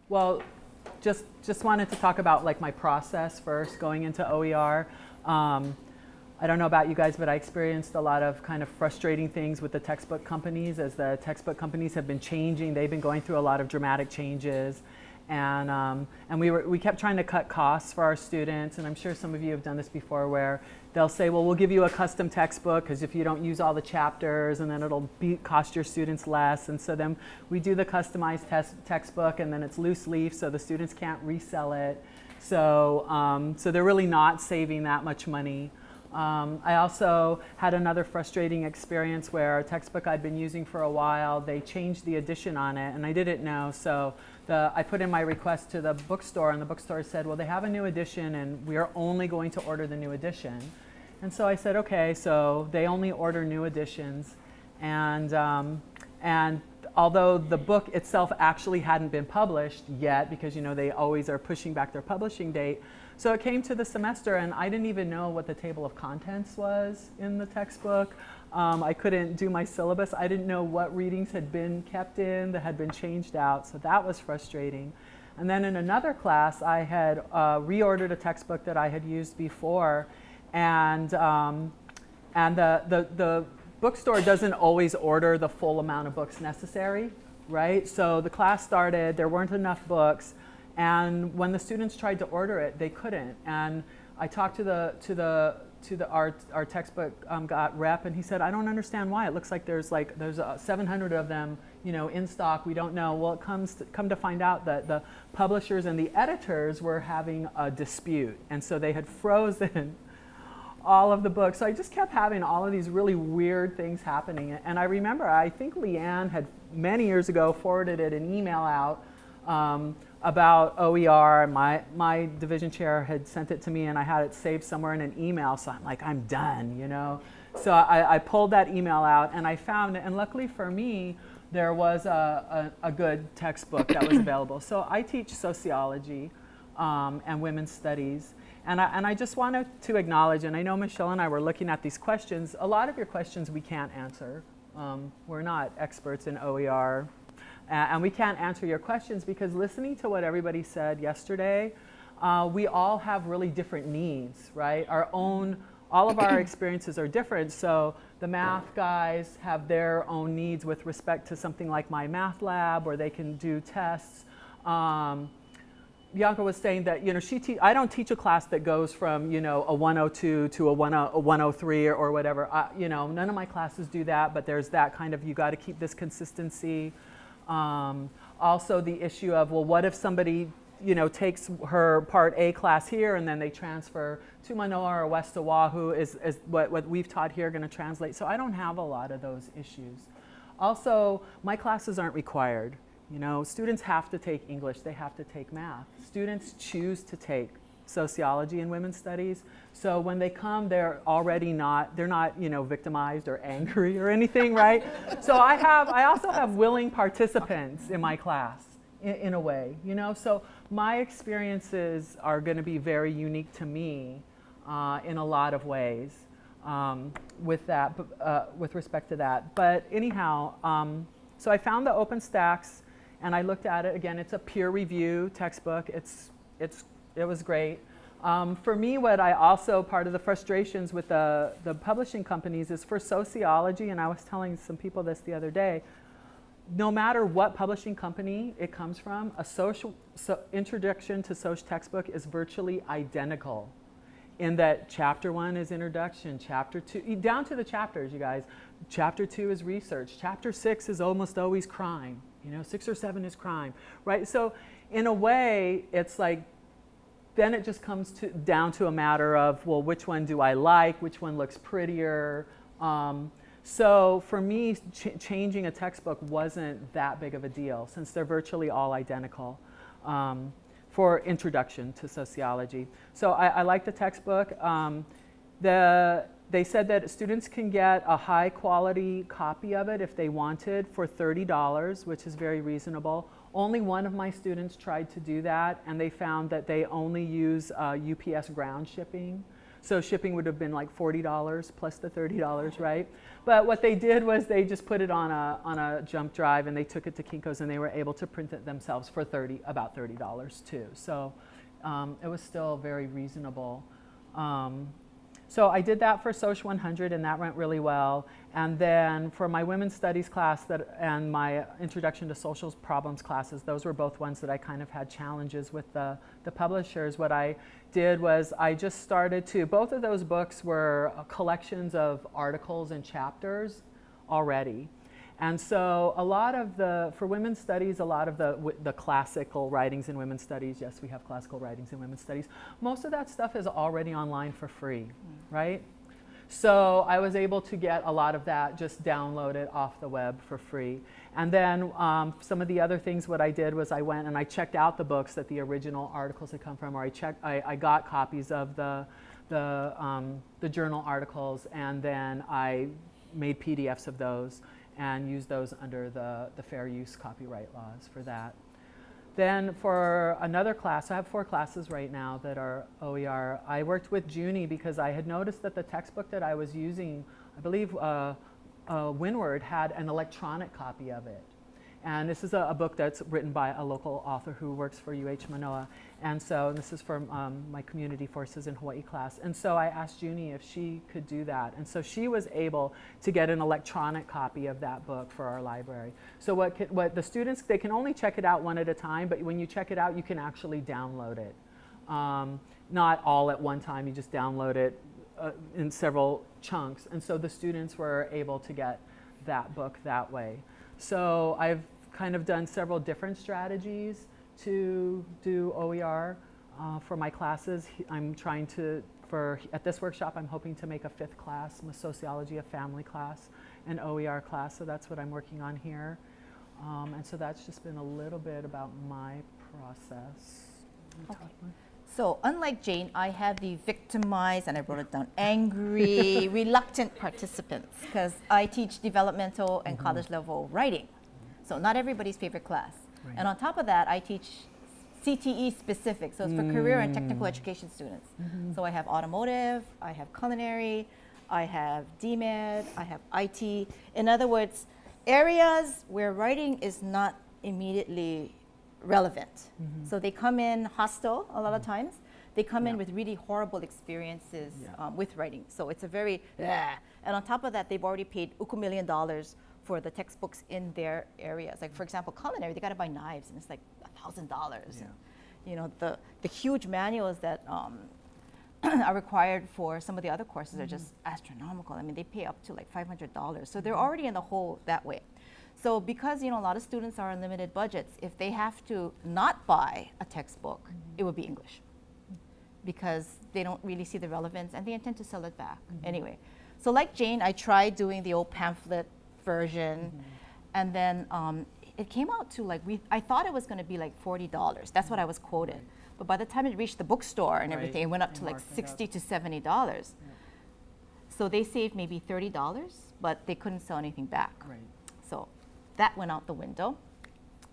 Well, just wanted to talk about like my process first going into OER. I don't know about you guys, but I experienced a lot of kind of frustrating things with the textbook companies as the textbook companies have been changing. They've been going through a lot of dramatic changes. And we kept trying to cut costs for our students, and I'm sure some of you have done this before where they'll say, well, we'll give you a custom textbook because if you don't use all the chapters, and then it'll cost your students less. And so then we do the customized textbook, and then it's loose leaf, so the students can't resell it. So they're really not saving that much money. I also had another frustrating experience where a textbook I'd been using for a while, they changed the edition on it, and I didn't know. So I put in my request to the bookstore, and the bookstore said, well, they have a new edition, and we are only going to order the new edition. And so I said, okay, so they only order new editions. And although the book itself actually hadn't been published yet, because they always are pushing back their publishing date, so it came to the semester, and I didn't even know what the table of contents was in the textbook. I couldn't do my syllabus. I didn't know what readings had been kept in that had been changed out, so that was frustrating. And then in another class, I had reordered a textbook that I had used before, and the bookstore doesn't always order the full amount of books necessary, right? So the class started, there weren't enough books, and when the students tried to order it, they couldn't. And I talked to our textbook rep, and he said, I don't understand why. It looks like there's 700 of them, in stock. We don't know. Well, it come to find out that the publishers and the editors were having a dispute, and so they had frozen all of the books. So I just kept having all of these really weird things happening. And I remember, I think Leanne had many years ago forwarded an email out about OER. My division chair had sent it to me, and I had it saved somewhere in an email. So I'm like, I'm done, So I pulled that email out, and I found it. And luckily for me, there was a good textbook that was available. So I teach sociology and women's studies. And I just wanted to acknowledge, and I know Michelle and I were looking at these questions. A lot of your questions we can't answer. We're not experts in OER. And we can't answer your questions because listening to what everybody said yesterday, we all have really different needs, right? All of our experiences are different. So the math guys have their own needs with respect to something like my math lab, where they can do tests. Bianca was saying that I don't teach a class that goes from a 102 to a 103 or whatever. None of my classes do that, but there's that kind of, you got to keep this consistency. Also the issue of, well, what if somebody takes her Part A class here and then they transfer to Manoa or West Oahu, is what we've taught here going to translate? So I don't have a lot of those issues. Also, my classes aren't required. Students have to take English, they have to take math. Students choose to take sociology and women's studies. So when they come, they're not victimized or angry or anything, right? So I also have willing participants in my class in a way, So my experiences are going to be very unique to me in a lot of ways with respect to that. But anyhow, so I found the OpenStax. And I looked at it again. It's a peer review textbook. It was great. For me, part of the frustrations with the publishing companies is for sociology, and I was telling some people this the other day, no matter what publishing company it comes from, introduction to social textbook is virtually identical in that chapter 1 is introduction, chapter 2, down to the chapters, you guys. Chapter 2 is research. Chapter 6 is almost always crime. 6 or 7 is crime, right? So in a way, it's like, then it just comes down to a matter of, well, which one do I like? Which one looks prettier? So for me, changing a textbook wasn't that big of a deal since they're virtually all identical for introduction to sociology. So I like the textbook. They said that students can get a high quality copy of it if they wanted for $30, which is very reasonable. Only one of my students tried to do that, and they found that they only use UPS ground shipping. So shipping would have been like $40 plus the $30, right? But what they did was they just put it on a jump drive and they took it to Kinko's and they were able to print it themselves for about $30 too. So it was still very reasonable. So I did that for Soc 100 and that went really well. And then for my women's studies class and my introduction to social problems classes, those were both ones that I kind of had challenges with the publishers. What I did was I just started to, both of those books were collections of articles and chapters already. And so a lot of for women's studies, a lot of the classical writings in women's studies, yes, we have classical writings in women's studies, most of that stuff is already online for free, right? So I was able to get a lot of that just downloaded off the web for free. And then some of the other things, what I did was I went and I checked out the books that the original articles had come from, or I got copies of the journal articles, and then I made PDFs of those and use those under the fair use copyright laws for that. Then for another class, I have 4 classes right now that are OER. I worked with Jayne because I had noticed that the textbook that I was using, I believe Leeward had an electronic copy of it. And this is a book that's written by a local author who works for UH Manoa. And so this is for my community forces in Hawaii class. And so I asked Jayne if she could do that. And so she was able to get an electronic copy of that book for our library. So what the students, they can only check it out one at a time, but when you check it out, you can actually download it. Not all at one time, you just download it in several chunks. And so the students were able to get that book that way. So I've kind of done several different strategies to do OER for my classes. I'm trying to, at this workshop, I'm hoping to make a 5th class, a sociology of family class, an OER class, so that's what I'm working on here. And so that's just been a little bit about my process. Okay. So unlike Jayne, I have the victimized, and I wrote it down, angry, reluctant participants, because I teach developmental and college level writing. So not everybody's favorite class. Right. And on top of that, I teach CTE specific, so it's for career and technical education students. So I have automotive, I have culinary, I have DMed, I have IT. In other words, areas where writing is not immediately relevant. So they come in hostile a lot of times. They come in with really horrible experiences with writing. So it's a very, and on top of that, they've already paid $1 million for the textbooks in their areas. Like for example, culinary, they gotta buy knives and it's like $1,000. And, you know, the huge manuals that are required for some of the other courses are just astronomical. I mean, they pay up to like $500. So they're already in the hole that way. So because, you know, a lot of students are on limited budgets, if they have to not buy a textbook, it would be English, because they don't really see the relevance and they intend to sell it back anyway. So like Jayne, I tried doing the old pamphlet version, and then it came out to like, I thought it was gonna be like $40. That's what I was quoted. But by the time it reached the bookstore and everything, it went up to like $60 to $70. So they saved maybe $30, but they couldn't sell anything back. So that went out the window.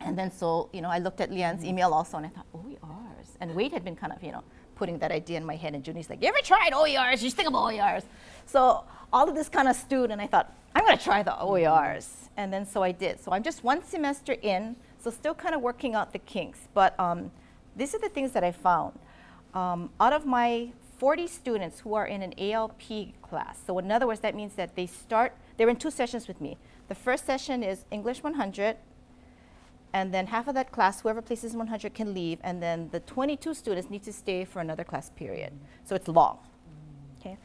And then so, you know, I looked at Leanne's email also and I thought, OERs. And Wade had been kind of, you know, putting that idea in my head, and Junie's like, you ever tried OERs? You just think about OERs. So all of this kind of stewed, and I thought, I'm gonna try the OERs. And then so I did. So I'm just 1 semester in, so still kind of working out the kinks. But these are the things that I found. Out of my 40 students who are in an ALP class, so in other words, that means that they're in 2 sessions with me. The first session is English 100, and then half of that class, whoever places 100 can leave, and then the 22 students need to stay for another class period. So it's long, okay?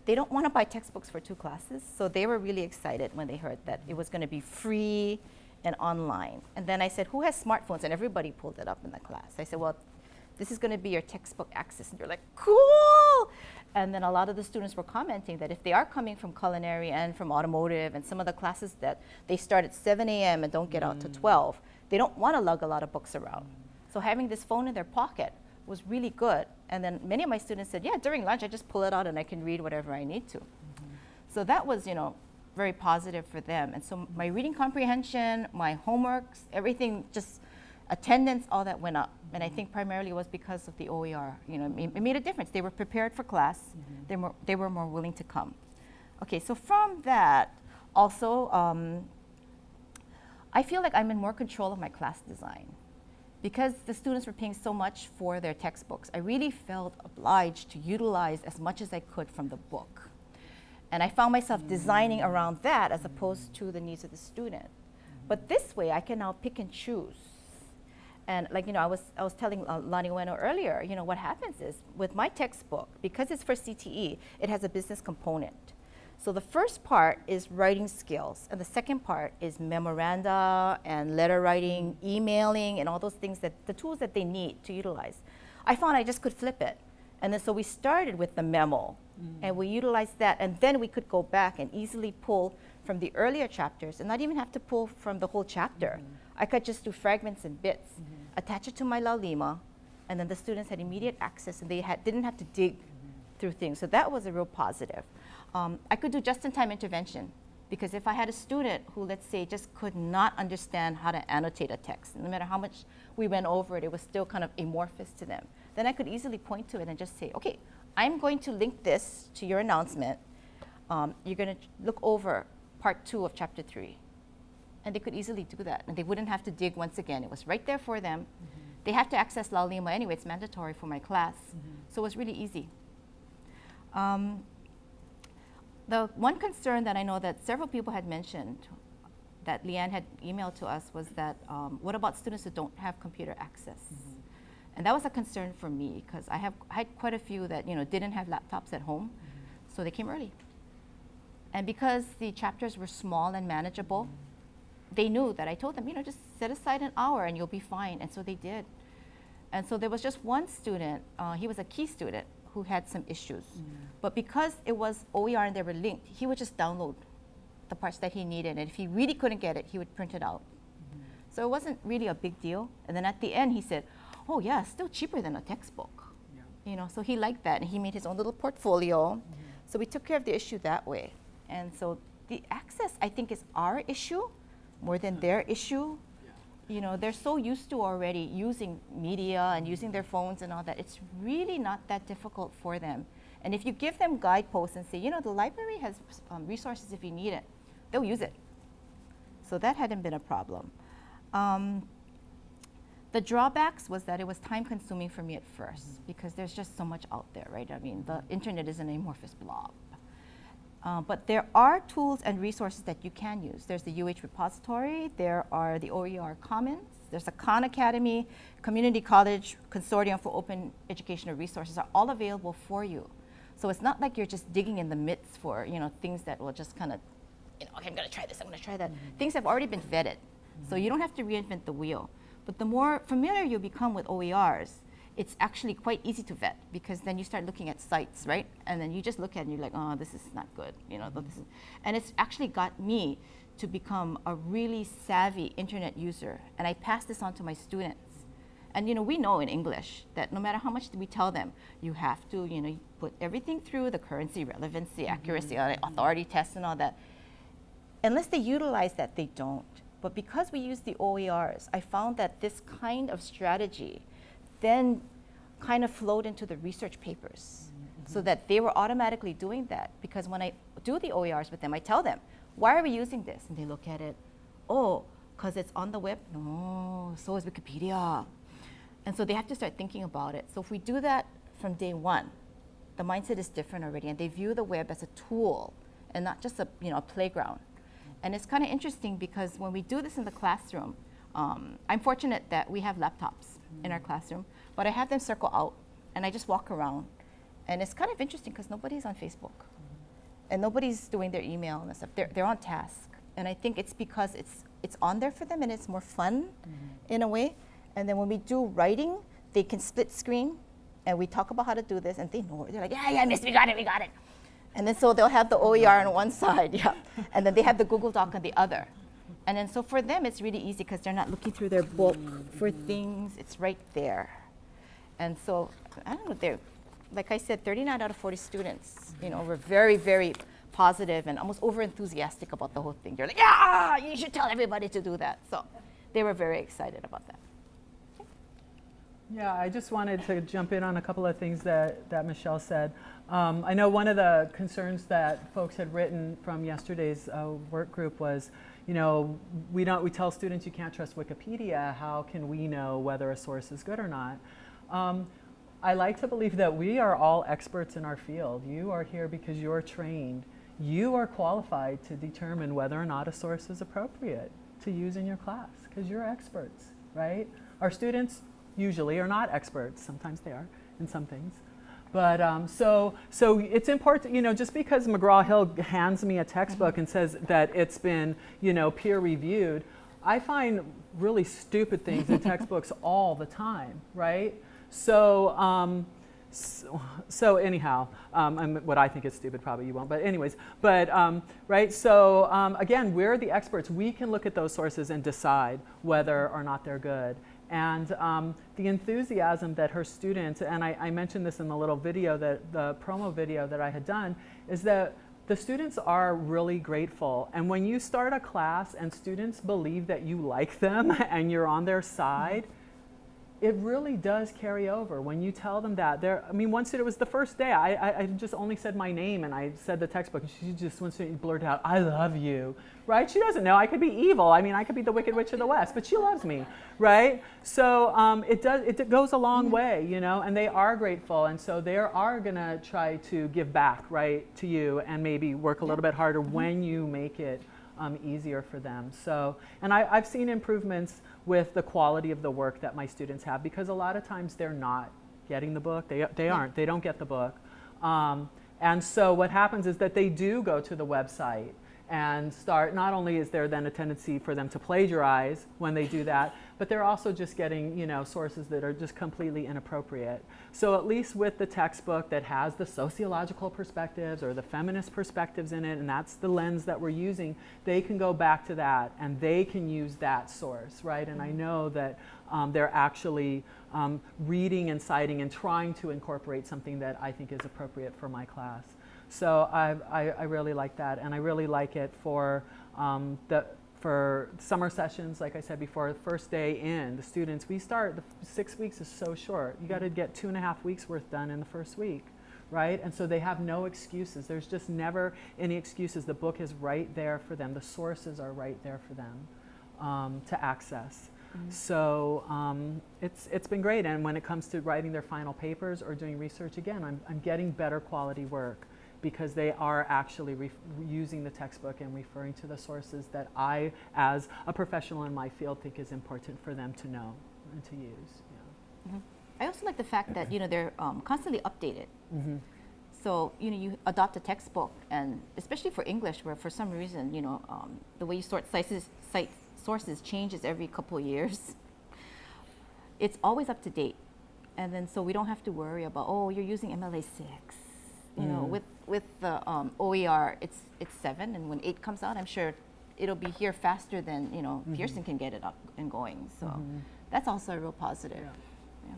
They don't want to buy textbooks for 2 classes, so they were really excited when they heard that it was going to be free and online. And then I said, who has smartphones? And everybody pulled it up in the class. I said, well, this is going to be your textbook access. And they're like, cool! And then a lot of the students were commenting that if they are coming from culinary and from automotive and some of the classes that they start at 7 a.m. and don't get out to 12, they don't want to lug a lot of books around. So having this phone in their pocket was really good. And then many of my students said, yeah, during lunch, I just pull it out and I can read whatever I need to. So that was, you know, very positive for them. And so my reading comprehension, my homeworks, everything, just attendance, all that went up. And I think primarily it was because of the OER. You know, it made a difference. They were prepared for class. They were more willing to come. Okay, so from that, also, I feel like I'm in more control of my class design. Because the students were paying so much for their textbooks, I really felt obliged to utilize as much as I could from the book. And I found myself designing around that as opposed to the needs of the student. But this way, I can now pick and choose. And like, you know, I was telling Lani Ueno earlier, you know, what happens is with my textbook, because it's for CTE, it has a business component. So the first part is writing skills, and the second part is memoranda and letter writing, emailing, and all those things, that the tools that they need to utilize. I found I just could flip it. And then so we started with the memo, and we utilized that, and then we could go back and easily pull from the earlier chapters and not even have to pull from the whole chapter. I could just do fragments and bits, attach it to my Laulima, and then the students had immediate access, and they didn't have to dig through things. So that was a real positive. I could do just-in-time intervention, because if I had a student who, let's say, just could not understand how to annotate a text, no matter how much we went over it, it was still kind of amorphous to them, then I could easily point to it and just say, okay, I'm going to link this to your announcement. You're going to look over part 2 of chapter 3. And they could easily do that, and they wouldn't have to dig once again. It was right there for them. They have to access Laulima anyway. It's mandatory for my class. So it was really easy. The one concern that I know that several people had mentioned, that Leanne had emailed to us, was that what about students who don't have computer access? And that was a concern for me, because I had quite a few that, you know, didn't have laptops at home, so they came early. And because the chapters were small and manageable, they knew that I told them, you know, just set aside an hour and you'll be fine. And so they did. And so there was just one student, he was a key student, who had some issues. But because it was OER and they were linked, he would just download the parts that he needed. And if he really couldn't get it, he would print it out. So it wasn't really a big deal. And then at the end, he said, oh yeah, still cheaper than a textbook. You know, so he liked that, and he made his own little portfolio. So we took care of the issue that way. And so the access, I think, is our issue more than their issue. You know, they're so used to already using media and using their phones and all that. It's really not that difficult for them. And if you give them guideposts and say, you know, the library has resources if you need it, they'll use it. So that hadn't been a problem. The drawbacks was that it was time consuming for me at first, because there's just so much out there, right? I mean, the internet is an amorphous blob. But there are tools and resources that you can use. There's the UH repository, there are the OER Commons, there's a Khan Academy, Community College Consortium for Open Educational Resources are all available for you. So it's not like you're just digging in the midst for, you know, things that will just kind of, you know, okay, I'm gonna try this, I'm gonna try that. Things have already been vetted, so you don't have to reinvent the wheel. But the more familiar you become with OERs, it's actually quite easy to vet, because then you start looking at sites, right? And then you just look at it and you're like, oh, this is not good, you know. This is, and it's actually got me to become a really savvy internet user. And I pass this on to my students. And, you know, we know in English that no matter how much we tell them, you have to, you know, put everything through the currency, relevancy, accuracy, authority tests and all that. Unless they utilize that, they don't. But because we use the OERs, I found that this kind of strategy then kind of flowed into the research papers, so that they were automatically doing that. Because when I do the OERs with them, I tell them, why are we using this? And they look at it, oh, because it's on the web? No, so is Wikipedia. And so they have to start thinking about it. So if we do that from day one, the mindset is different already, and they view the web as a tool and not just a, you know, a playground. And it's kind of interesting, because when we do this in the classroom, I'm fortunate that we have laptops in our classroom, but I have them circle out, and I just walk around. And it's kind of interesting, because nobody's on Facebook, and nobody's doing their email and stuff. They're on task. And I think it's because it's on there for them, and it's more fun in a way. And then when we do writing, they can split screen, and we talk about how to do this, and they know it. They're like, yeah, miss, we got it. And then so they'll have the OER on one side, and then they have the Google Doc on the other. And then so for them, it's really easy, because they're not looking through their book for things. It's right there. And so, I don't know, they're, like I said, 39 out of 40 students, you know, were very, very positive and almost over-enthusiastic about the whole thing. They're like, yeah, you should tell everybody to do that. So they were very excited about that. Yeah, I just wanted to jump in on a couple of things that Michelle said. I know one of the concerns that folks had written from yesterday's work group was, we tell students you can't trust Wikipedia. How can we know whether a source is good or not? I like to believe that we are all experts in our field. You are here because you're trained. You are qualified to determine whether or not a source is appropriate to use in your class because you're experts, right? Our students usually are not experts. Sometimes they are in some things. But so it's important, just because McGraw-Hill hands me a textbook and says that it's been, peer reviewed, I find really stupid things in textbooks all the time, right? So anyhow, what I think is stupid, probably you won't, but anyways, right, so again, we're the experts. We can look at those sources and decide whether or not they're good. And the enthusiasm that her students, and I mentioned this in the little video, the promo video that I had done, is that the students are really grateful. And when you start a class and students believe that you like them and you're on their side, it really does carry over when you tell them that. One student, it was the first day, I just only said my name and I said the textbook, and she just once blurted out, "I love you," right? She doesn't know I could be evil. I could be the Wicked Witch of the West, but she loves me, right? So it goes a long way, and they are grateful, and so they are gonna try to give back, right, to you, and maybe work a little bit harder when you make it easier for them. So, and I've seen improvements with the quality of the work that my students have, because a lot of times they're not getting the book. They don't get the book. And so what happens is that they do go to the website and start, not only is there then a tendency for them to plagiarize when they do that, but they're also just getting, sources that are just completely inappropriate. So at least with the textbook that has the sociological perspectives or the feminist perspectives in it, and that's the lens that we're using, they can go back to that and they can use that source, right? And I know that they're actually reading and citing and trying to incorporate something that I think is appropriate for my class. So I really like that, and I really like it for for summer sessions. Like I said before, the first day in, the students, the 6 weeks is so short. You got to get 2.5 weeks worth done in the first week, right? And so they have no excuses. There's just never any excuses. The book is right there for them. The sources are right there for them to access. So it's been great. And when it comes to writing their final papers or doing research, again, I'm getting better quality work, because they are actually using the textbook and referring to the sources that I, as a professional in my field, think is important for them to know and to use. Yeah. I also like the fact that they're constantly updated. So you adopt a textbook, and especially for English, where for some reason the way you cite sources changes every couple of years. It's always up to date, and then so we don't have to worry about, oh, you're using MLA 6. With the OER, it's 7, and when 8 comes out, I'm sure it'll be here faster than Pearson can get it up and going. So that's also a real positive. Yeah.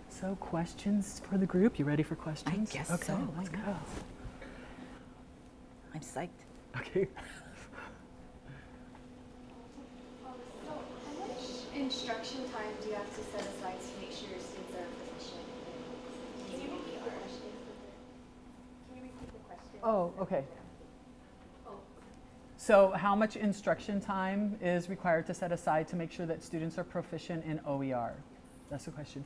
So questions for the group? You ready for questions? I guess okay, so. let's go. I'm psyched. Okay. So how much instruction time do you have to set aside to make sure your students are proficient in using OER? Can you repeat the question? Oh, okay. Oh. So how much instruction time is required to set aside to make sure that students are proficient in OER? That's the question.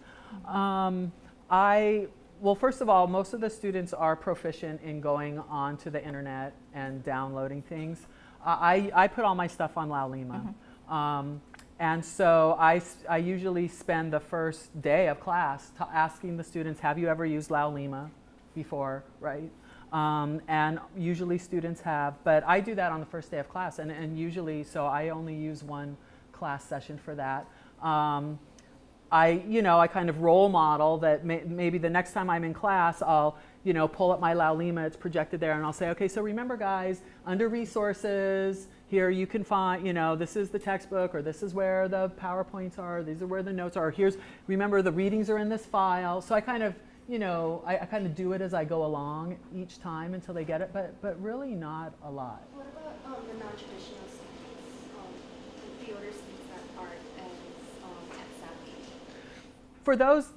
Well, first of all, most of the students are proficient in going onto the internet and downloading things. I put all my stuff on Laulima. And so I usually spend the first day of class asking the students, have you ever used Laulima before, right? And usually students have, but I do that on the first day of class, and usually, so I only use one class session for that. I kind of role model that maybe the next time I'm in class, I'll, pull up my Laulima, it's projected there, and I'll say, okay, so remember guys, under resources, here you can find, this is the textbook, or this is where the PowerPoints are, these are where the notes are, remember the readings are in this file. So I kind of, I kind of do it as I go along each time until they get it, but really not a lot. What about the non-traditional students, the order students that are For those,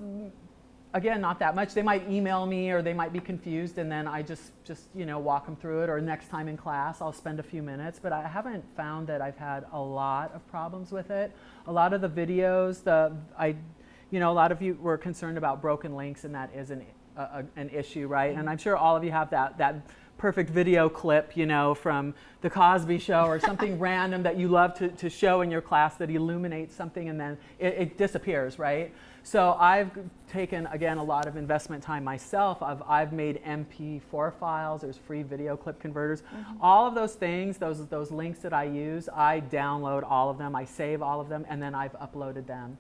again, not that much. They might email me or they might be confused, and then I just walk them through it, or next time in class I'll spend a few minutes, but I haven't found that I've had a lot of problems with it. A lot of the videos, a lot of you were concerned about broken links, and that is an issue, right? And I'm sure all of you have that perfect video clip, from The Cosby Show or something random that you love to show in your class that illuminates something, and then it disappears, right? So I've taken, again, a lot of investment time myself. I've made MP4 files. There's free video clip converters. All of those things, those links that I use, I download all of them. I save all of them, and then I've uploaded them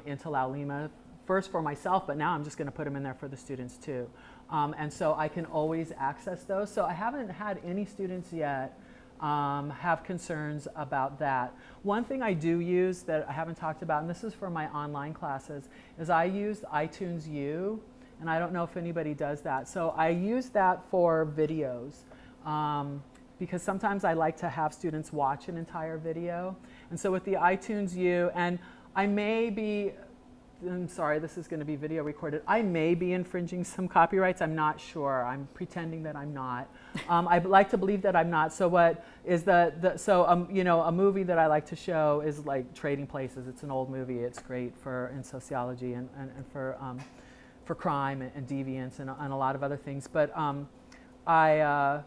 into Laulima, first for myself, but now I'm just going to put them in there for the students too. And so I can always access those. So I haven't had any students yet have concerns about that. One thing I do use that I haven't talked about, and this is for my online classes, is I use iTunes U, and I don't know if anybody does that. So I use that for videos because sometimes I like to have students watch an entire video. And so with the iTunes U, and I'm sorry, this is going to be video recorded. I may be infringing some copyrights. I'm not sure. I'm pretending that I'm not. I'd like to believe that I'm not. So what is a movie that I like to show is like Trading Places. It's an old movie. It's great in sociology and for crime and deviance and a lot of other things. But I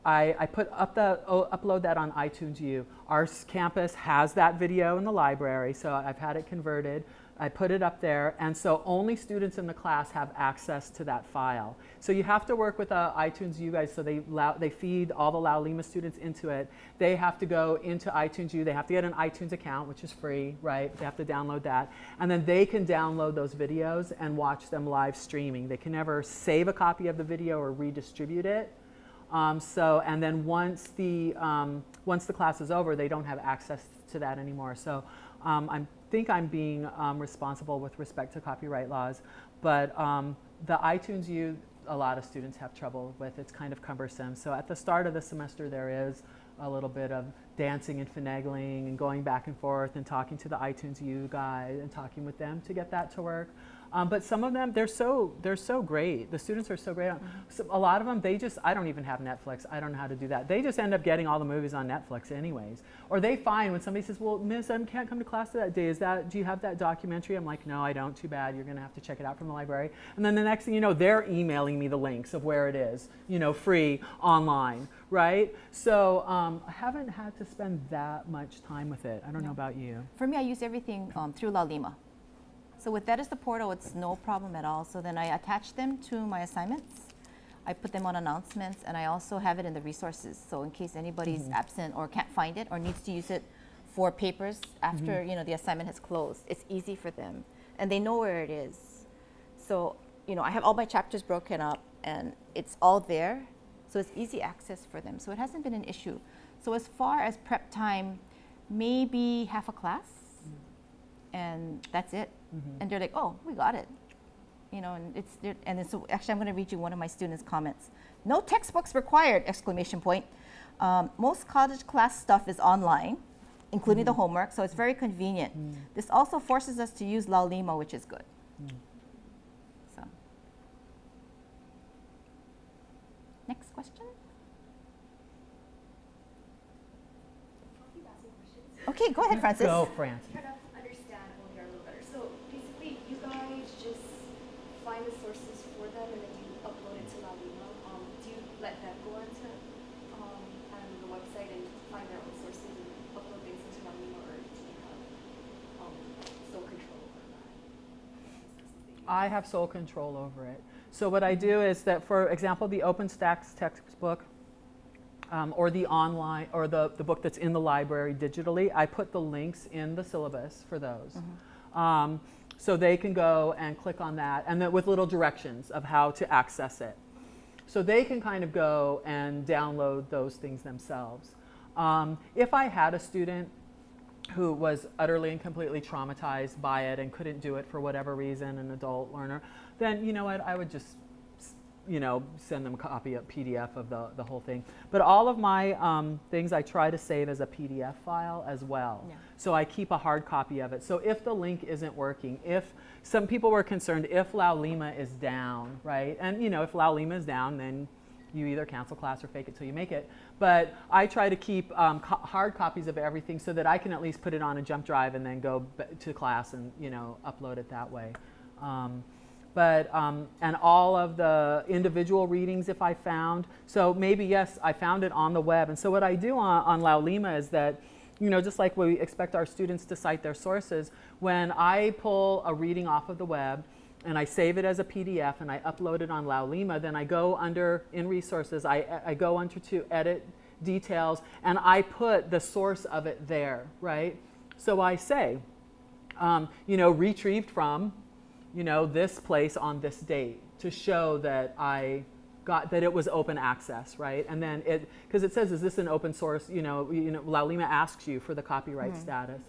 upload that on iTunes U. Our campus has that video in the library, so I've had it converted. I put it up there, and so only students in the class have access to that file. So you have to work with iTunes U guys, so they feed all the Laulima students into it. They have to go into iTunes U. They have to get an iTunes account, which is free, right? They have to download that, and then they can download those videos and watch them live streaming. They can never save a copy of the video or redistribute it. And then once the class is over, they don't have access to that anymore. So I think I'm being responsible with respect to copyright laws, but the iTunes U, a lot of students have trouble with. It's kind of cumbersome. So at the start of the semester, there is a little bit of dancing and finagling and going back and forth and talking to the iTunes U guy and talking with them to get that to work. But some of them, they're so great. The students are so great. So a lot of them, I don't even have Netflix. I don't know how to do that. They just end up getting all the movies on Netflix anyways. Or they find when somebody says, well, Miss, I can't come to class that day. Do you have that documentary? I'm like, no, I don't. Too bad. You're going to have to check it out from the library. And then the next thing you know, they're emailing me the links of where it is, free online, right? So I haven't had to spend that much time with it. I don't know about you. For me, I use everything through Laulima. So with that as the portal, it's no problem at all. So then I attach them to my assignments. I put them on announcements, and I also have it in the resources. So in case anybody's absent or can't find it or needs to use it for papers after the assignment has closed, it's easy for them, and they know where it is. So I have all my chapters broken up, and it's all there. So it's easy access for them. So it hasn't been an issue. So as far as prep time, maybe half a class, and that's it. And they're like, oh, we got it. And then so actually I'm going to read you one of my students' comments. No textbooks required, exclamation point. Most college class stuff is online, including the homework, so it's very convenient. This also forces us to use Laulima, which is good. So, next question. Okay, go ahead, Francis. Go, Francis. Find the sources for them and then you upload it to Laulima. Do you let them go onto the website and find their own sources and upload things into Laulima, or do you have sole control over that? I have sole control over it. So what I do is that, for example, the OpenStax textbook or the online or the book that's in the library digitally, I put the links in the syllabus for those. So they can go and click on that, and then with little directions of how to access it. So they can kind of go and download those things themselves. If I had a student who was utterly and completely traumatized by it and couldn't do it for whatever reason, an adult learner, then you know what, I would just send them a copy of PDF of the whole thing. But all of my things I try to save as a PDF file as well. Yeah. So I keep a hard copy of it. So if the link isn't working, if some people were concerned if Laulima is down, right? And if Laulima is down, then you either cancel class or fake it till you make it. But I try to keep hard copies of everything so that I can at least put it on a jump drive and then go to class and upload it that way. And all of the individual readings if I found. So maybe, yes, I found it on the web. And so what I do on Laulima is that, just like we expect our students to cite their sources, when I pull a reading off of the web and I save it as a PDF and I upload it on Laulima, then I go under in resources, I go under to edit details, and I put the source of it there, right? So I say, retrieved from, this place on this date to show that I got that it was open access, right? And then because it says, is this an open source? Laulima asks you for the copyright status.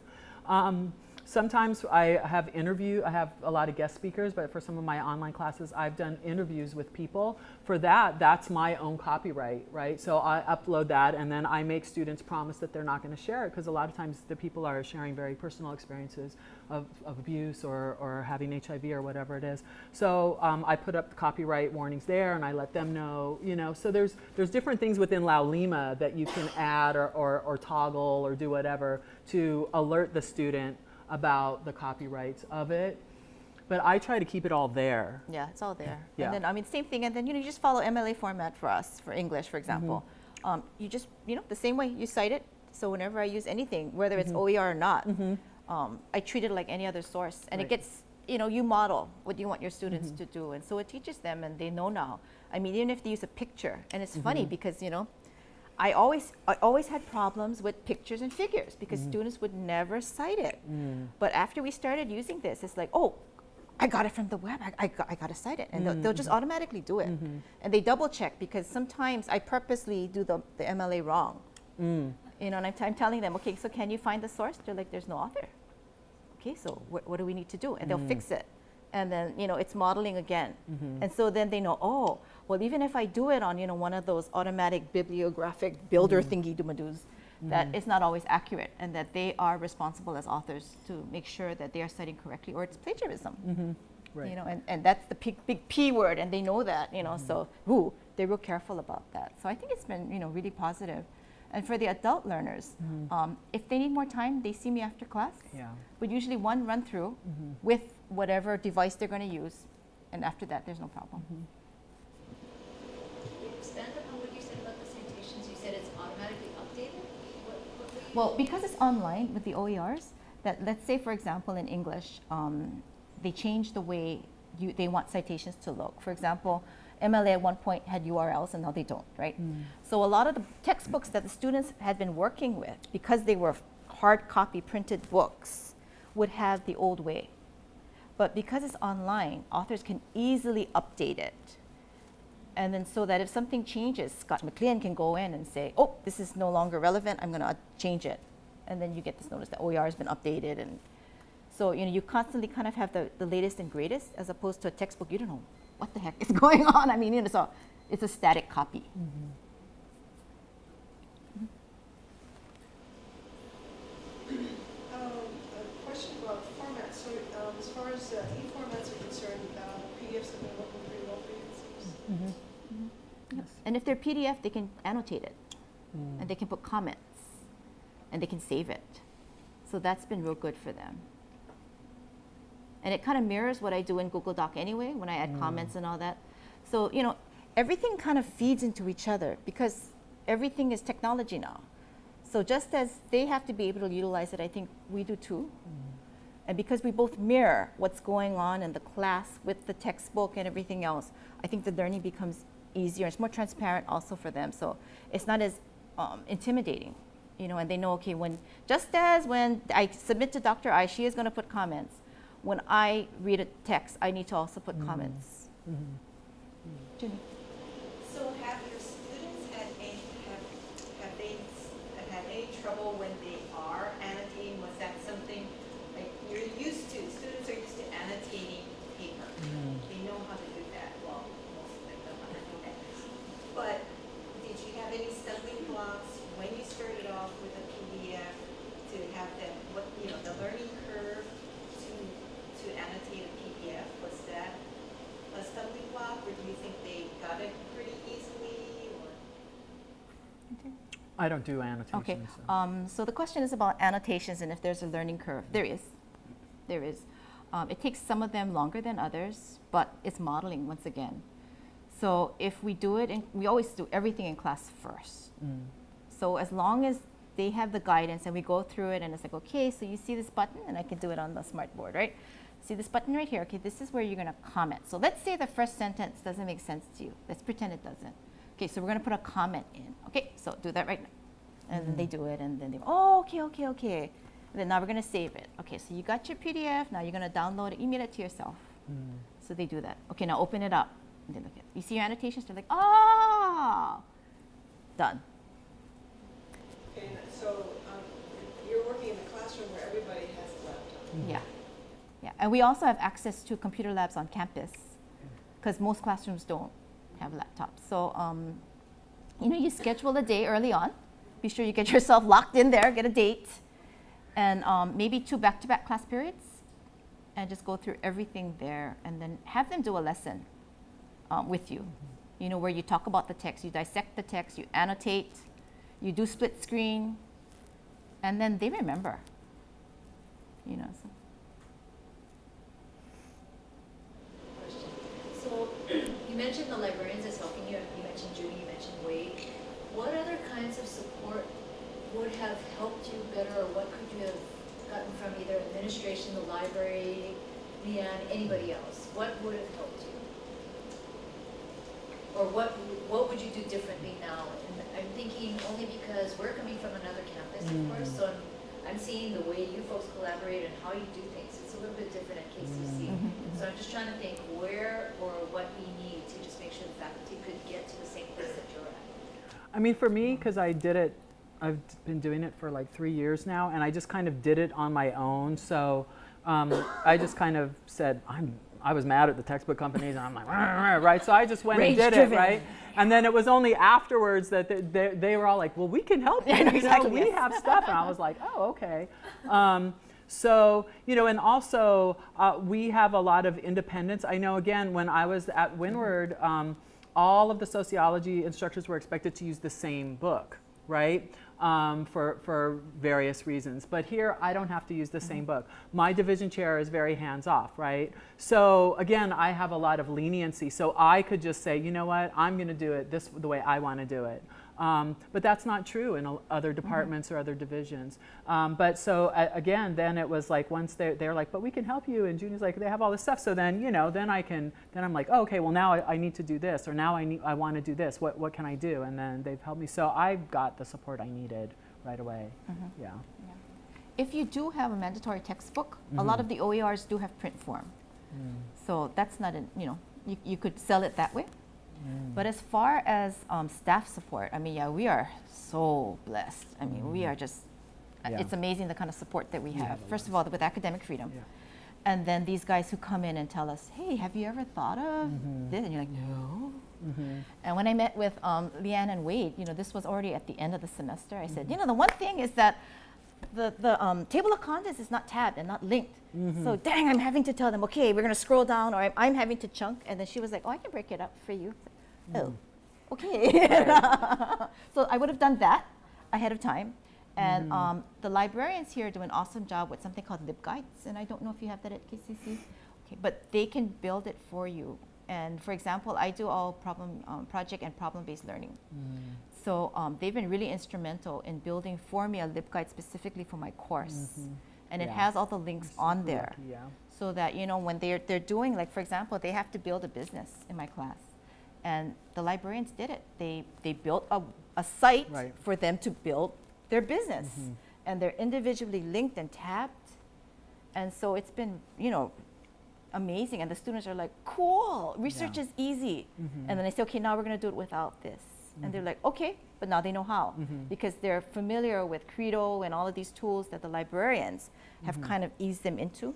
Sometimes I have a lot of guest speakers, but for some of my online classes, I've done interviews with people. For that, that's my own copyright, right? So I upload that, and then I make students promise that they're not going to share it, because a lot of times the people are sharing very personal experiences of abuse or having HIV or whatever it is. So I put up the copyright warnings there, and I let them know, So there's different things within Laulima that you can add or toggle or do whatever to alert the student about the copyrights of it, but I try to keep it all there. Yeah, it's all there. Yeah. And then, same thing, and then, you just follow MLA format for us, for English, for example. You just, the same way you cite it, so whenever I use anything, whether it's OER or not, I treat it like any other source, and it gets, you model what you want your students to do, and so it teaches them, and they know now. Even if they use a picture, and it's funny because, I always had problems with pictures and figures because students would never cite it. But after we started using this, it's like, oh, I got it from the web. I got to cite it. And they'll just automatically do it. And they double check because sometimes I purposely do the MLA wrong. And I'm telling them, okay, so can you find the source? They're like, there's no author. Okay, so what do we need to do? And they'll fix it. And then, it's modeling again. And so then they know, oh, well, even if I do it on, one of those automatic bibliographic builder thingy-do-madoos, that it's not always accurate, and that they are responsible as authors to make sure that they are citing correctly, or it's plagiarism. Right. And that's the big P word, and they know that, so they're real careful about that. So I think it's been, really positive. And for the adult learners, if they need more time, they see me after class. Yeah. But usually one run through with whatever device they're going to use, and after that, there's no problem. Expand upon what you said about the citations. You said it's automatically updated? What were you Well, because it's online with the OERs, that let's say, for example, in English, they change the way they want citations to look. For example, MLA at one point had URLs and now they don't, right? So a lot of the textbooks that the students had been working with, because they were hard copy printed books, would have the old way. But because it's online, authors can easily update it. And then so that if something changes, Scott McLean can go in and say, oh, this is no longer relevant, I'm gonna change it. And then you get this notice that OER has been updated. And so, you constantly kind of have the latest and greatest, as opposed to a textbook, you don't know what the heck is going on. So it's a static copy. A question about formats. So as far as e-formats are concerned, PDFs have been working pretty well for you, it seems. Yes. And if they're PDF, they can annotate it. And they can put comments. And they can save it. So that's been real good for them. And it kind of mirrors what I do in Google Doc anyway, when I add comments and all that. So, everything kind of feeds into each other because everything is technology now. So just as they have to be able to utilize it, I think we do too. And because we both mirror what's going on in the class with the textbook and everything else, I think the learning becomes easier. It's more transparent also for them. So it's not as intimidating, and they know, okay, just as when I submit to Dr. I, she is going to put comments. When I read a text, I need to also put comments. Jenny. So have your students had any trouble when they are annotating? Was that something like you're used to? Students are used to annotating paper. They know how to do that. Well, most of them know how to do you think they got it pretty easily, or? I don't do annotations. Okay. So. So the question is about annotations and if there's a learning curve. There is. There is. It takes some of them longer than others, but it's modeling once again. So if we do it, we always do everything in class first. So as long as they have the guidance and we go through it and it's like, okay, so you see this button, and I can do it on the smart board, right? See this button right here, okay, this is where you're gonna comment. So let's say the first sentence doesn't make sense to you. Let's pretend it doesn't. Okay, so we're gonna put a comment in. Okay, so do that right now. And then they do it, and then they go, oh, okay, okay, okay. And then now we're gonna save it. Okay, so you got your PDF, now you're gonna download it, email it to yourself. So they do that. Okay, now open it up. And they look at it. You see your annotations, they're like, oh, done. And so you're working in a classroom where everybody has a laptop. Yeah. Yeah. And we also have access to computer labs on campus because most classrooms don't have laptops. So, you know, you schedule a day early on. Be sure you get yourself locked in there, get a date, and maybe 2 back-to-back class periods, and just go through everything there, and then have them do a lesson with you. You know, where you talk about the text, you dissect the text, you annotate, you do split screen, and then they remember. You know. So you mentioned the librarians as helping you. You mentioned Judy, you mentioned Wade. What other kinds of support would have helped you better, or what could you have gotten from either administration, the library, Leanne, anybody else? What would have helped you? Or what would you do differently now? And I'm thinking only because we're coming from another campus, of course, so I'm seeing the way you folks collaborate and how you do things. It's a little bit different at KCC. So I'm just trying to think where or what we need to just make sure the faculty could get to the same place that you're at. I mean, for me, because I did it, I've been doing it for like 3 years now, and I just kind of did it on my own. So I just kind of said, I was mad at the textbook companies, and I'm like, right? So I just went and did it, right? And then it was only afterwards that they were all like, well, we can help you. Yeah, You exactly, know, we yes. have stuff. And I was like, oh, okay. So, you know, and also we have a lot of independence. I know, again, when I was at Windward, all of the sociology instructors were expected to use the same book, right? For various reasons. But here, I don't have to use the same book. My division chair is very hands-off, right? So again, I have a lot of leniency. So I could just say, you know what, I'm going to do it the way I want to do it. But that's not true in other departments or other divisions. But so again, then it was like once they're like, but we can help you, and Junior's like, they have all this stuff. So then, you know, then I'm like, oh, okay, well now I need to do this, or now I want to do this. What can I do? And then they've helped me. So I got the support I needed right away. Yeah. If you do have a mandatory textbook, a lot of the OERs do have print form. So that's not, you know, you could sell it that way. But as far as staff support, I mean, yeah, we are so blessed. I mean, we are just, it's amazing the kind of support that we have. First of all, with academic freedom. And then these guys who come in and tell us, hey, have you ever thought of this? And you're like, no. And when I met with Leanne and Wade, you know, this was already at the end of the semester. I said, you know, the one thing is that the table of contents is not tabbed and not linked. So dang, I'm having to tell them, okay, we're going to scroll down, or I'm having to chunk. And then she was like, oh, I can break it up for you. Oh, okay. So I would have done that ahead of time. And the librarians here do an awesome job with something called LibGuides. And I don't know if you have that at KCC. Okay, but they can build it for you. And for example, I do all project and problem-based learning. So they've been really instrumental in building for me a LibGuide specifically for my course. And it has all the links on there. So that, you know, when they're doing, like, for example, they have to build a business in my class. And the librarians did it. They built a site for them to build their business. And they're individually linked and tabbed. And so it's been, you know, amazing. And the students are like, cool, research is easy. And then I say, okay, now we're going to do it without this. And they're like, okay, but now they know how. Because they're familiar with Credo and all of these tools that the librarians have kind of eased them into.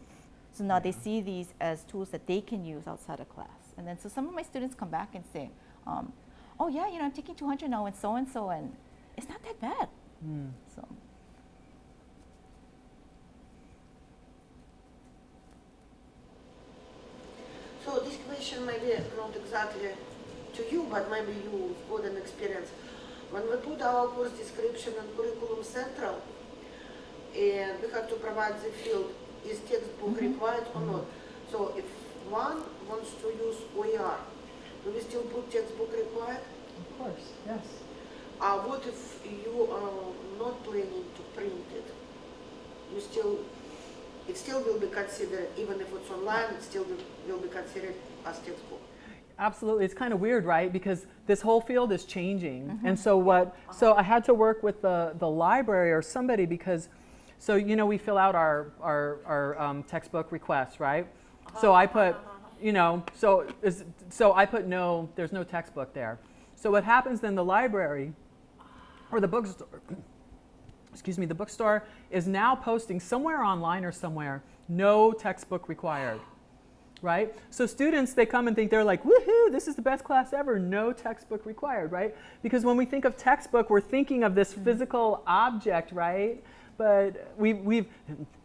So now they see these as tools that they can use outside of class. And then so some of my students come back and say, oh yeah, you know, I'm taking 200 now and so, and it's not that bad. So. So this question maybe not exactly to you, but maybe you've got an experience. When we put our course description in Curriculum Central, and we have to provide the field, is textbook required or not? So if one wants to use OER, do we still put textbook required? Of course, yes. What if you are not planning to print it? It still will be considered, even if it's online, it still will be considered as textbook. Absolutely, it's kind of weird, right? Because this whole field is changing, and so I had to work with the library or somebody because, so we fill out our textbook requests, right? So I put, so I put no, there's no textbook there. So what happens then? The library or the bookstore, excuse me, the bookstore is now posting somewhere online or somewhere, no textbook required. Right? So students, they come and think they're like, woohoo, this is the best class ever, no textbook required, right? Because when we think of textbook, we're thinking of this physical object, right? But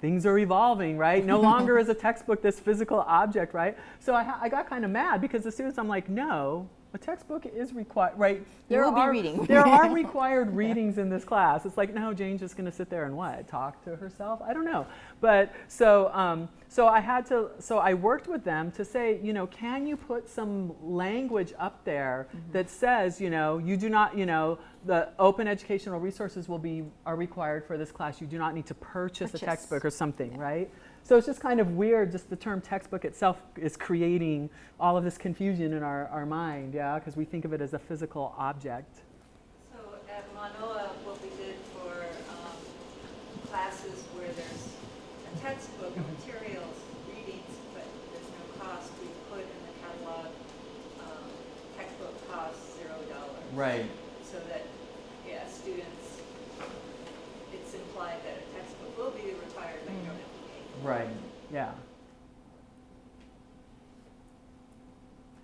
things are evolving, right? No longer is a textbook this physical object, right? So I got kind of mad because the students, I'm like, no, a textbook is required, right? You will be reading. There are required readings in this class. It's like, no, Jayne's just going to sit there and what? Talk to herself? I don't know. But so I worked with them to say, can you put some language up there that says, you do not, the open educational resources are required for this class. You do not need to purchase a textbook or something, right? So it's just kind of weird, just the term textbook itself is creating all of this confusion in our mind, yeah, because we think of it as a physical object. So at Manoa, what we did for classes where there's a textbook of materials, readings, but there's no cost, we put in the catalog, textbook costs $0. Right. So that, students, it's implied that a textbook will be required, but you don't have to pay. Right, yeah.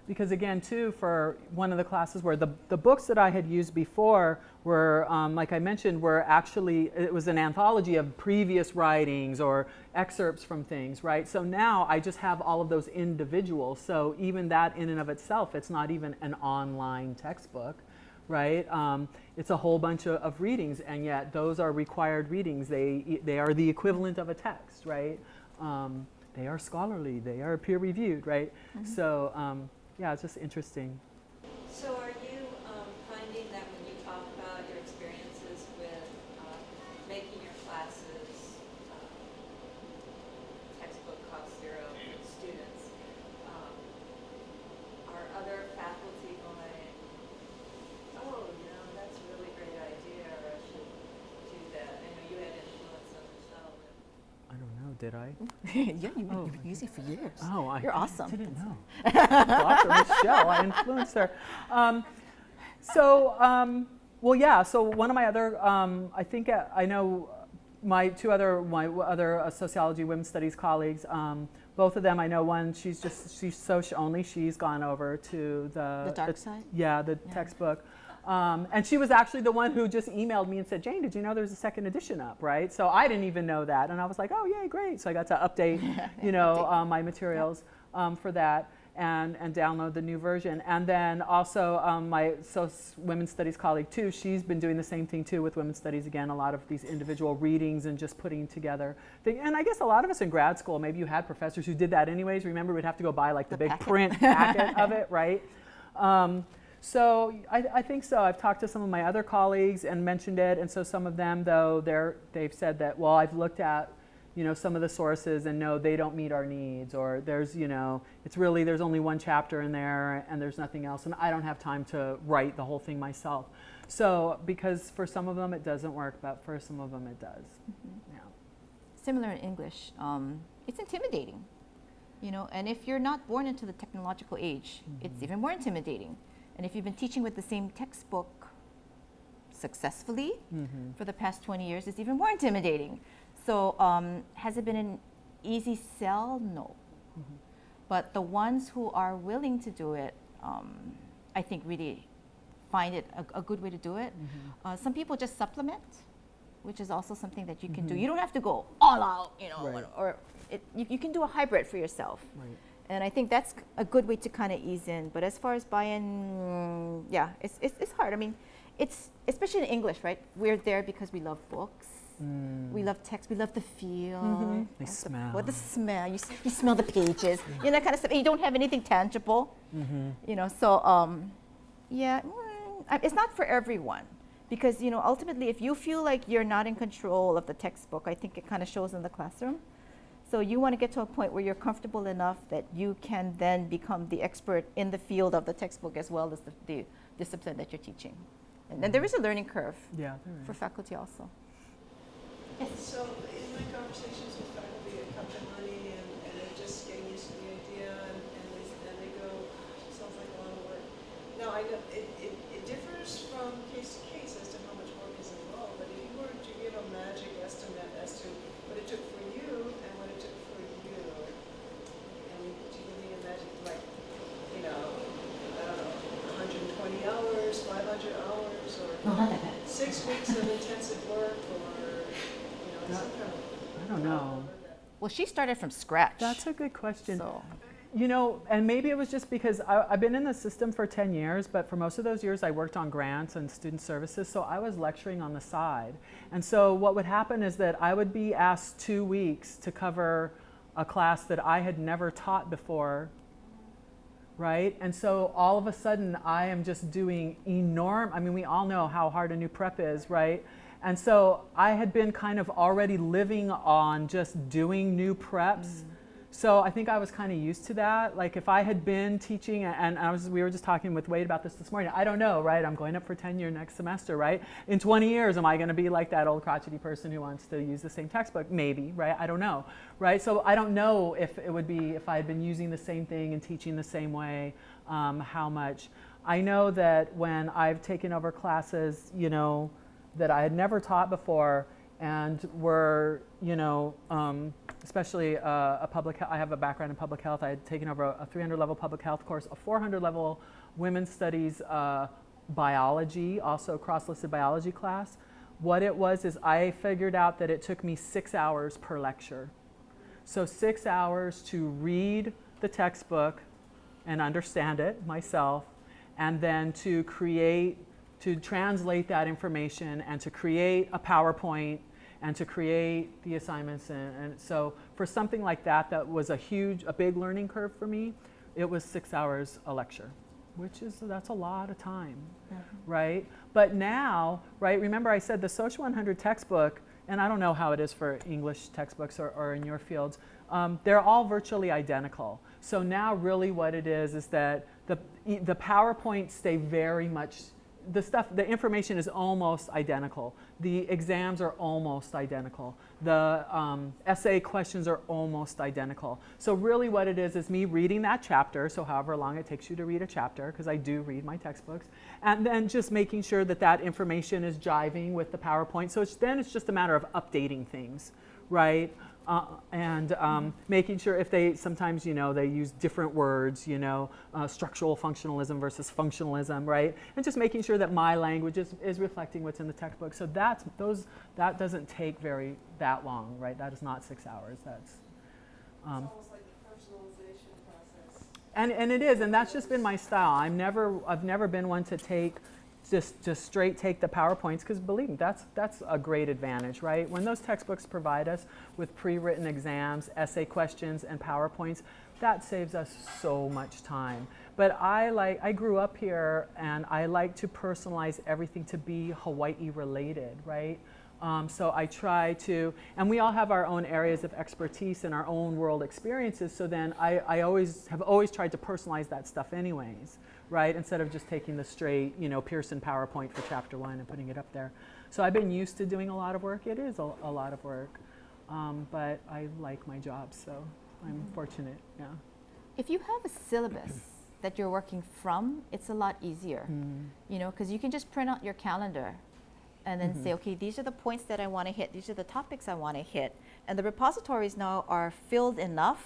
Because again, too, for one of the classes where the books that I had used before were, like I mentioned, were actually, it was an anthology of previous writings or excerpts from things, right? So now I just have all of those individuals. So even that in and of itself, it's not even an online textbook, right? It's a whole bunch of readings, and yet those are required readings. They are the equivalent of a text, right? They are scholarly, they are peer-reviewed, right? So, yeah, it's just interesting. So are you finding that when you talk about your experiences with making your classes textbook cost $0 for students, are other faculty going, oh, that's a really great idea, or I should do that? I know you had influence on Michelle. I don't know, did I? Yeah, you've been using it for years. Oh, You're awesome. I didn't know. Dr. Michelle, I influenced her. Well, yeah, so one of my other, I think I know my other sociology, women's studies colleagues, both of them, I know one, she's social only, she's gone over to The dark side? Yeah, the textbook. And she was actually the one who just emailed me and said, Jayne, did you know there's a second edition up, right? So I didn't even know that. And I was like, oh, yay, great. So I got to update, my materials for that and download the new version. And then also my women's studies colleague, too, she's been doing the same thing, too, with women's studies. Again, a lot of these individual readings and just putting together things. And I guess a lot of us in grad school, maybe you had professors who did that anyways. Remember, we'd have to go buy like the big packet. print packet of it, right? So I think so. I've talked to some of my other colleagues and mentioned it, and so some of them, though, they've said that, well, I've looked at, some of the sources and no, they don't meet our needs, or there's, there's only one chapter in there and there's nothing else, and I don't have time to write the whole thing myself. So, because for some of them it doesn't work, but for some of them it does. Yeah. Similar in English, it's intimidating, and if you're not born into the technological age, it's even more intimidating. And if you've been teaching with the same textbook successfully for the past 20 years, it's even more intimidating. So has it been an easy sell? No. But the ones who are willing to do it, I think really find it a good way to do it. Some people just supplement, which is also something that you can do. You don't have to go all out, Right. or you can do a hybrid for yourself. Right. And I think that's a good way to kind of ease in. But as far as buy-in, yeah, it's hard. I mean, it's, especially in English, right? We're there because we love books. We love text. We love the feel. They smell. What the smell? You smell the pages. You know, that kind of stuff. And you don't have anything tangible. You know, so yeah, it's not for everyone, because you know, ultimately, if you feel like you're not in control of the textbook, I think it kind of shows in the classroom. So you want to get to a point where you're comfortable enough that you can then become the expert in the field of the textbook as well as the discipline that you're teaching. And then there is a learning curve for faculty also. So in my conversations with faculty at Kaplan-Mani, and they're just getting used to the idea, and they go, sounds like a lot of work. Now I know it differs from case to case as to how much work is involved, but if you were to give a magic estimate as to what it took for you and what it took for you, and to give me a magic, like, you know, I don't know, 120 hours, 500 hours, or 6 weeks of intensive work, or I don't know. Well, she started from scratch. That's a good question. So. You know, and maybe it was just because I've been in the system for 10 years, but for most of those years I worked on grants and student services, so I was lecturing on the side. And so what would happen is that I would be asked 2 weeks to cover a class that I had never taught before, right? And so all of a sudden I am just doing I mean, we all know how hard a new prep is, right? And so I had been kind of already living on just doing new preps. So I think I was kind of used to that. Like if I had been teaching, and we were just talking with Wade about this morning, I don't know, right? I'm going up for tenure next semester, right? In 20 years, am I going to be like that old crotchety person who wants to use the same textbook? Maybe, right? I don't know, right? So I don't know if it would be, if I had been using the same thing and teaching the same way, how much. I know that when I've taken over classes, you know, that I had never taught before, and were, you know, especially I have a background in public health. I had taken over a 300 level public health course, a 400 level women's studies biology, also cross-listed biology class. What it was is I figured out that it took me 6 hours per lecture. So 6 hours to read the textbook and understand it myself, and then to translate that information and to create a PowerPoint and to create the assignments. And so for something like that, that was a big learning curve for me. It was 6 hours a lecture, that's a lot of time, right? But now, right, remember I said the Social 100 textbook, and I don't know how it is for English textbooks or in your fields, they're all virtually identical. So now really what it is that the PowerPoints stay very much, the information is almost identical. The exams are almost identical. The essay questions are almost identical. So really what it is me reading that chapter, so however long it takes you to read a chapter, because I do read my textbooks, and then just making sure that that information is jiving with the PowerPoint. So then it's just a matter of updating things, right? And making sure if sometimes, you know, they use different words, you know, structural functionalism versus functionalism, right? And just making sure that my language is reflecting what's in the textbook. So that doesn't take that long, right? That is not 6 hours. That's it's almost like the personalization process. and it is, and that's just been my style. I've never been one to just straight take the PowerPoints, because believe me, that's a great advantage, right? When those textbooks provide us with pre-written exams, essay questions, and PowerPoints, that saves us so much time. But I grew up here, and I like to personalize everything to be Hawaii related, right? So I try to, and we all have our own areas of expertise and our own world experiences, so then I have always tried to personalize that stuff anyways, right? Instead of just taking the straight, you know, Pearson PowerPoint for chapter 1 and putting it up there. So I've been used to doing a lot of work. It is a lot of work, but I like my job, so I'm fortunate, yeah. If you have a syllabus that you're working from, it's a lot easier, you know, because you can just print out your calendar and then say, okay, these are the points that I want to hit. These are the topics I want to hit. And the repositories now are filled enough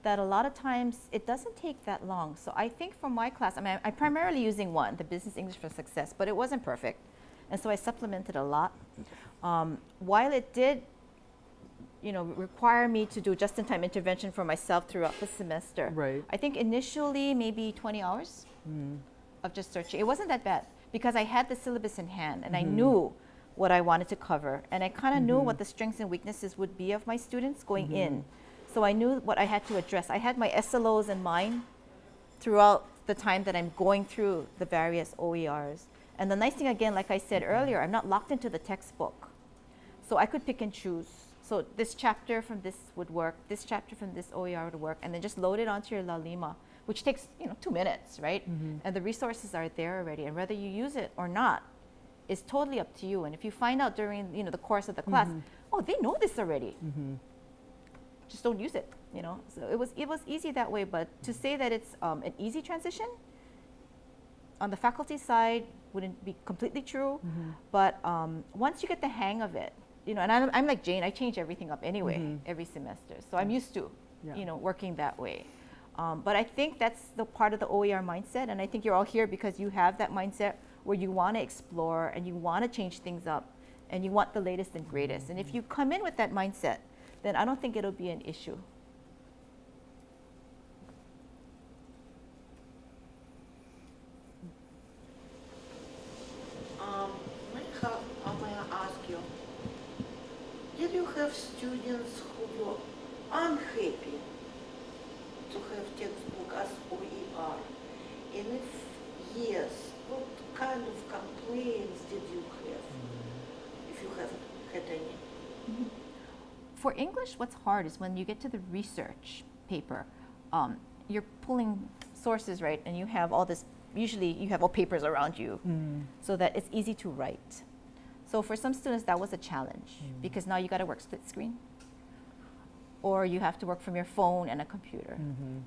that a lot of times it doesn't take that long. So I think for my class, I mean, I'm primarily using one, the Business English for Success, but it wasn't perfect. And so I supplemented a lot. While it did require me to do just-in-time intervention for myself throughout the semester. Right. I think initially maybe 20 hours of just searching. It wasn't that bad because I had the syllabus in hand and I knew what I wanted to cover, and I kind of knew what the strengths and weaknesses would be of my students going in. So I knew what I had to address. I had my SLOs in mind throughout the time that I'm going through the various OERs. And the nice thing, again, like I said earlier, I'm not locked into the textbook. So I could pick and choose. So this chapter from this would work, this chapter from this OER would work, and then just load it onto your La Lima, which takes 2 minutes, right? And the resources are there already, and whether you use it or not is totally up to you. And if you find out during the course of the class, oh, they know this already, just don't use it. So it was easy that way. But to say that it's an easy transition on the faculty side wouldn't be completely true. But once you get the hang of it, and I'm like Jayne, I change everything up anyway every semester, so I'm used to working that way. But I think that's the part of the OER mindset, and I think you're all here because you have that mindset where you want to explore and you want to change things up and you want the latest and greatest. And if you come in with that mindset, then I don't think it'll be an issue. May I ask you, did you have students who were unhappy to have textbook as OER? And if yes, what kind of complaints did you have, if you have had any? For English, what's hard is when you get to the research paper, you're pulling sources, right? And you have all this, usually you have all papers around you so that it's easy to write. So for some students, that was a challenge because now you got to work split screen or you have to work from your phone and a computer.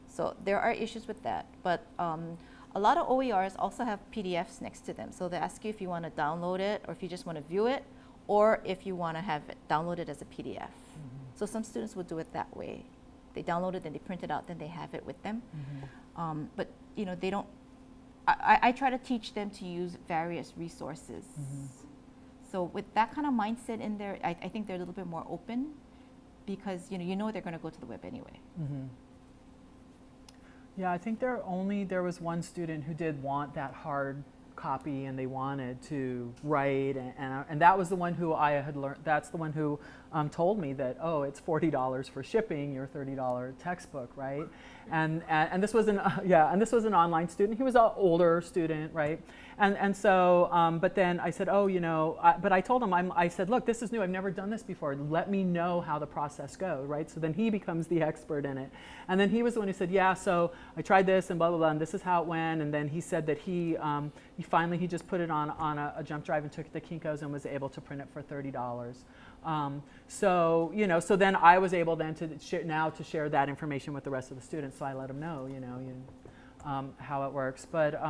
So there are issues with that. But a lot of OERs also have PDFs next to them. So they ask you if you want to download it or if you just want to view it or if you want to have it downloaded as a PDF. So some students would do it that way. They download it, then they print it out, then they have it with them. But they don't, I try to teach them to use various resources. So with that kind of mindset in there, I think they're a little bit more open because they're going to go to the web anyway. Yeah, I think there was one student who did want that hard copy and they wanted to write, and that was the one who I had learned. That's the one who told me that, oh, it's $40 for shipping your $30 textbook, right? And this was an online student. He was an older student, right? And so but then I said, oh, but I told him, I said, look, this is new. I've never done this before. Let me know how the process goes, right? So then he becomes the expert in it. And then he was the one who said, yeah, so I tried this and blah, blah, blah, and this is how it went. And then he said that he finally just put it on a jump drive and took it to Kinko's and was able to print it for $30. So then I was able then to share that information with the rest of the students. So I let them know, how it works. But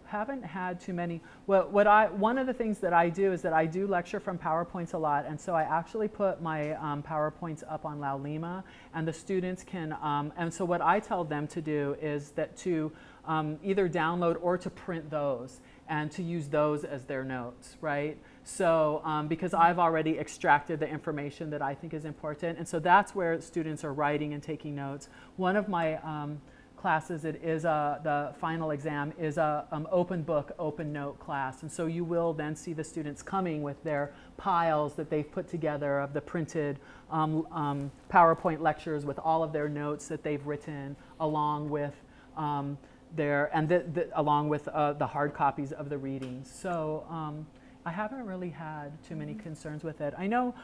haven't had too many. One of the things that I do is that I do lecture from PowerPoints a lot, and so I actually put my PowerPoints up on La Lima, and the students can. And so what I tell them to do is that to either download or to print those and to use those as their notes, right? So because I've already extracted the information that I think is important, and so that's where students are writing and taking notes. One of my classes, it is the final exam is a open book, open note class, and so you will then see the students coming with their piles that they've put together of the printed PowerPoint lectures with all of their notes that they've written, along with along with the hard copies of the readings. So I haven't really had too many concerns with it. I know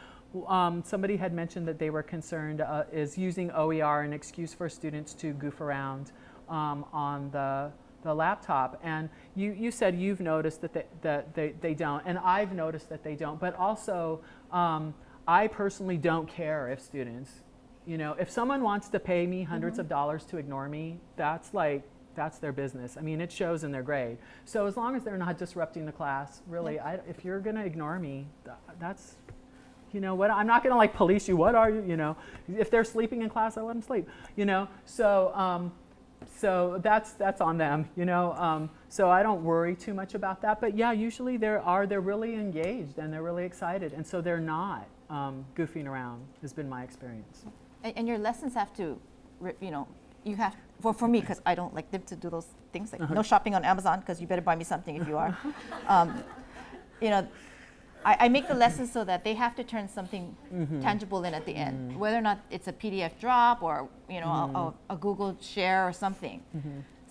somebody had mentioned that they were concerned is using OER an excuse for students to goof around on the laptop. And you said you've noticed that they don't, and I've noticed that they don't. But also, I personally don't care if students, if someone wants to pay me hundreds of dollars to ignore me, that's their business. I mean, it shows in their grade. So as long as they're not disrupting the class, really, if you're going to ignore me, that's, what, I'm not going to police you. What are you, if they're sleeping in class, I let them sleep, so that's on them, so I don't worry too much about that. But yeah, usually they're really engaged and they're really excited, and so they're not goofing around, has been my experience. And your lessons have to, you have, for me, because I don't like them to do those things, like no shopping on Amazon, because you better buy me something if you are. I make the lessons so that they have to turn something tangible in at the end, whether or not it's a PDF drop or a Google share or something.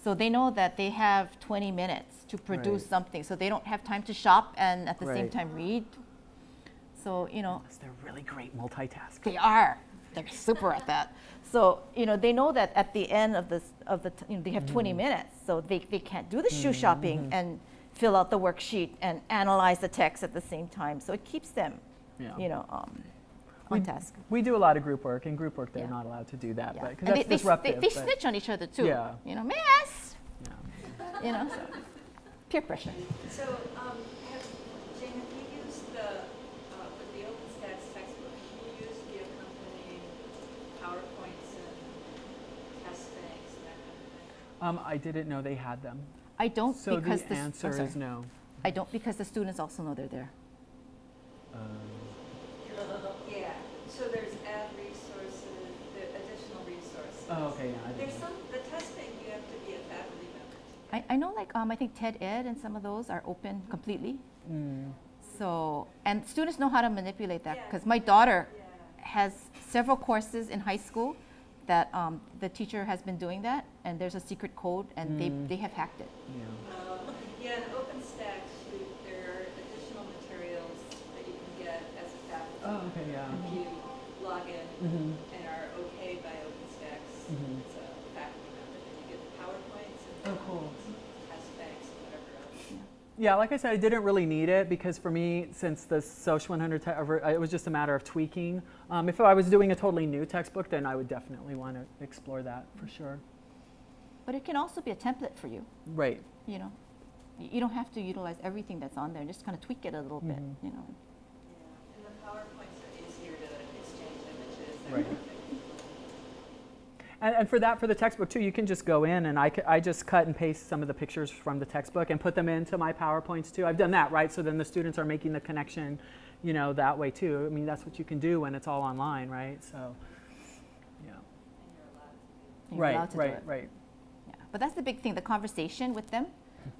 So they know that they have 20 minutes to produce Right. something, so they don't have time to shop and at the same Right. time read. So Yes, they're really great multitaskers. they are. They're super at that. So they know that at the end of they have 20 minutes, so they can't do the shoe shopping and fill out the worksheet and analyze the text at the same time. So it keeps them, Yeah. on task. We do a lot of group work. In group work, they're Yeah. not allowed to do that, Yeah. but because And that's they disruptive. they but- snitch on each other too. Yeah. Miss. Yeah. So peer pressure. So, Jayne, have you used with the OpenStax textbook, have you used the accompanying PowerPoints and test banks and that kind of thing? I didn't know they had them. I don't So because the answer I'm sorry. is no. I don't because the students also know they're there. Yeah, so there's add resources, the additional resources. Oh, okay, yeah. I There's didn't know. the test bank, you have to be a faculty member. I know I think TED Ed and some of those are open completely. So, and students know how to manipulate that Yeah. because my daughter Yeah. has several courses in high school that the teacher has been doing that, and there's a secret code, and they have hacked it. Yeah. Yeah, in OpenStax, there are additional materials that you can get as a faculty. Oh, okay, yeah. If you log in Mhm. and are okayed by OpenStax, Mhm. as a faculty member, then you get the PowerPoints and Oh, cool. test banks and whatever else. Yeah, like I said, I didn't really need it because for me, since the Social 100, it was just a matter of tweaking. If I was doing a totally new textbook, then I would definitely want to explore that for sure. But it can also be a template for you. Right. You don't have to utilize everything that's on there. Just kind of tweak it a little bit. Yeah, and the PowerPoints are easier to exchange images, that Right. kind of thing. And for the textbook too, you can just go in and I just cut and paste some of the pictures from the textbook and put them into my PowerPoints too. I've done that, right? So then the students are making the connection, that way too. I mean, that's what you can do when it's all online, right? So, yeah. And you're allowed to do it. You're allowed to do it. Right. Yeah. But that's the big thing, the conversation with them,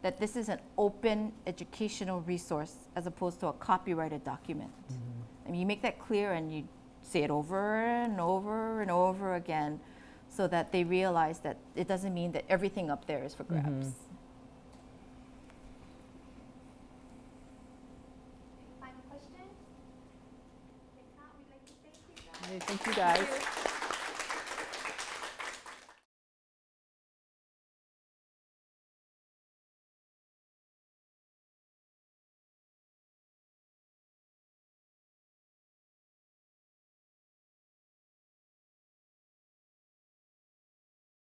that this is an open educational resource as opposed to a copyrighted document. I mean, you make that clear and you say it over and over and over again so that they realize that it doesn't mean that everything up there is for grabs. Final question? If not, we'd like to thank you guys. Hey, thank you guys.